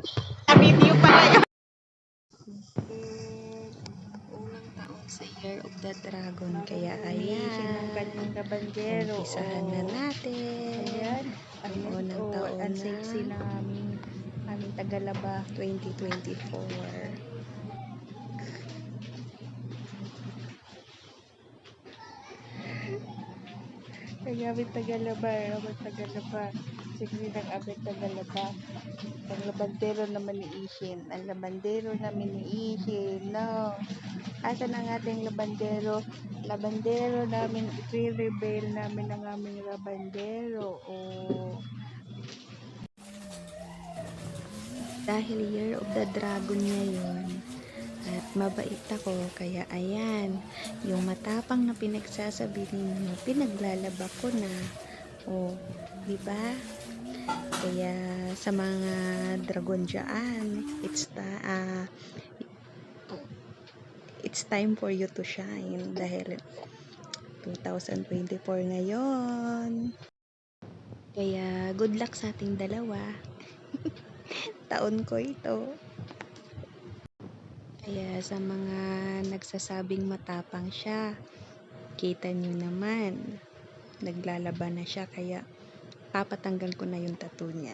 Video pala yun. Unang taon sa Year of the Dragon. Kaya Umiisin ng ayan. kanyang labandero. Umpisahan na natin. Ayan. Yung unang taon Ang na sexy ng aming tagalaba. 2024. Ang aming tagalaba. Sexy ng aming tagalaba. Ang labandero naman ni Ishin. Ang labandero namin ni Ishin. No. Asan ang ating labandero? Labandero namin. I-reveal namin ang aming labandero. Oh. Dahil Year of the Dragon ngayon at mabait ako, kaya ayan, yung matapang na pinagsasabi ninyo, pinaglalaba ko na. O, di ba? Kaya sa mga dragon dyan, it's time for you to shine dahil 2024 ngayon. Kaya good luck sa ating dalawa. Taon ko ito. Kaya sa mga nagsasabing matapang siya, kita nyo naman, naglalaba na siya, kaya papatanggal ko na yung tattoo niya.